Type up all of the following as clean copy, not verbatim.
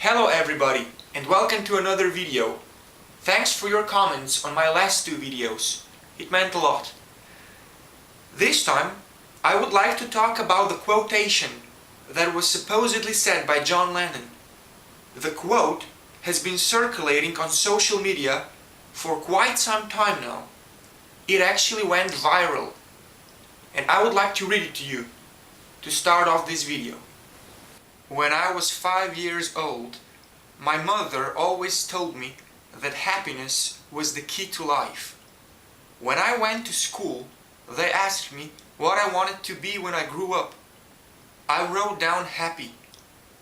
Hello everybody, and welcome to another video. Thanks for your comments on my last two videos. It meant a lot. This time, I would like to talk about the quotation that was supposedly said by John Lennon. The quote has been circulating on social media for quite some time now. It actually went viral, and I would like to read it to you to start off this video. When I was 5 years old, my mother always told me that happiness was the key to life. When I went to school, they asked me what I wanted to be when I grew up. I wrote down happy.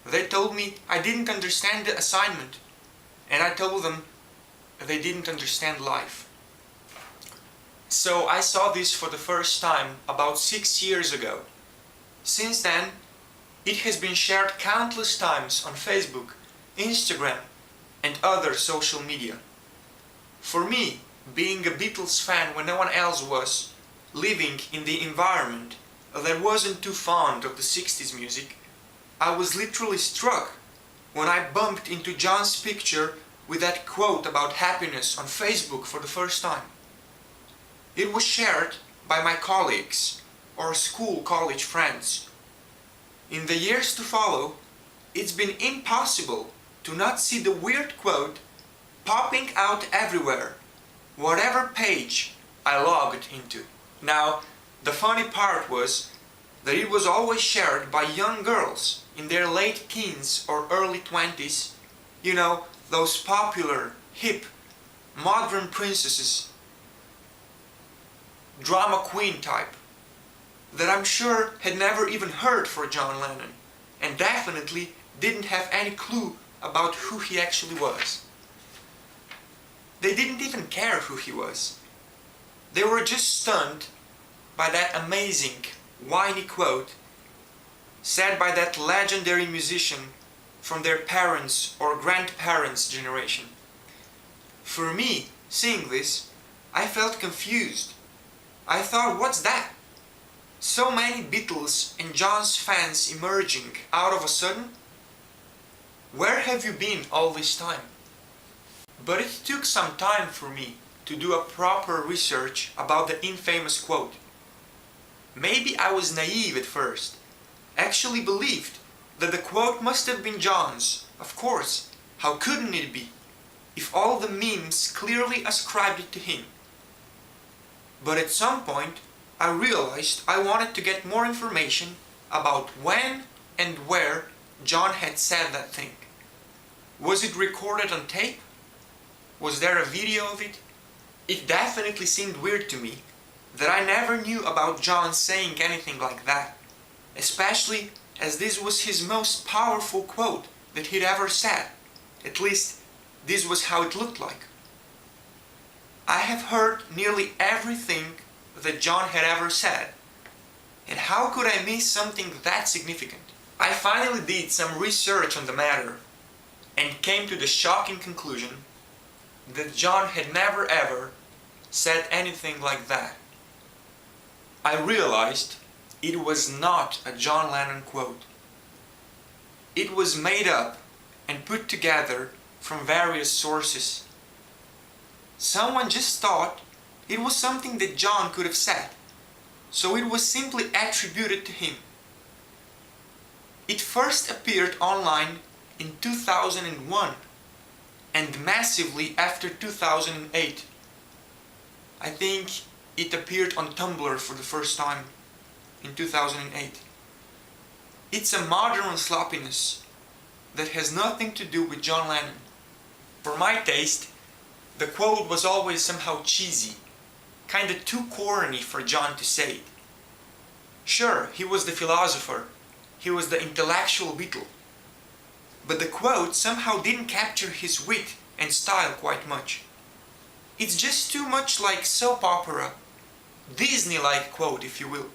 They told me I didn't understand the assignment, and I told them they didn't understand life. So I saw this for the first time about 6 years ago. Since then, it has been shared countless times on Facebook, Instagram, and other social media. For me, being a Beatles fan when no one else was, living in the environment that wasn't too fond of the 60s music, I was literally struck when I bumped into John's picture with that quote about happiness on Facebook for the first time. It was shared by my colleagues or college friends. In the years to follow, it's been impossible to not see the weird quote popping out everywhere, whatever page I logged into. Now, the funny part was that it was always shared by young girls in their late teens or early 20s, you know, those popular, hip, modern princesses, drama queen type, that I'm sure had never even heard for John Lennon, and definitely didn't have any clue about who he actually was. They didn't even care who he was. They were just stunned by that amazing, whiny quote said by that legendary musician from their parents' or grandparents' generation. For me, seeing this, I felt confused. I thought, what's that? So many Beatles and John's fans emerging out of a sudden? Where have you been all this time? But it took some time for me to do a proper research about the infamous quote. Maybe I was naive at first, actually believed that the quote must have been John's. Of course, how couldn't it be, if all the memes clearly ascribed it to him? But at some point, I realized I wanted to get more information about when and where John had said that thing. Was it recorded on tape? Was there a video of it? It definitely seemed weird to me that I never knew about John saying anything like that, especially as this was his most powerful quote that he'd ever said. At least, this was how it looked like. I have heard nearly everything that John had ever said, and how could I miss something that significant? I finally did some research on the matter and came to the shocking conclusion that John had never ever said anything like that. I realized it was not a John Lennon quote. It was made up and put together from various sources. Someone just thought it was something that John could have said, so it was simply attributed to him. It first appeared online in 2001 and massively after 2008. I think it appeared on Tumblr for the first time in 2008. It's a modern sloppiness that has nothing to do with John Lennon. For my taste, the quote was always somehow cheesy, kinda too corny for John to say it. Sure, he was the philosopher, he was the intellectual Beatle, but the quote somehow didn't capture his wit and style quite much. It's just too much like soap opera, Disney-like quote if you will,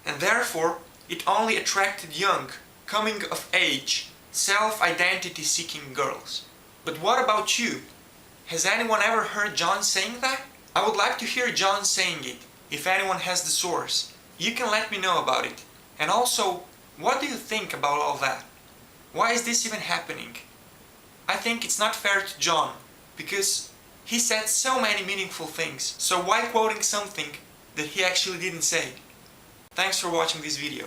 and therefore it only attracted young, coming-of-age, self-identity seeking girls. But what about you? Has anyone ever heard John saying that? I would like to hear John saying it. If anyone has the source, you can let me know about it. And also, what do you think about all that? Why is this even happening? I think it's not fair to John, because he said so many meaningful things, so why quoting something that he actually didn't say? Thanks for watching this video.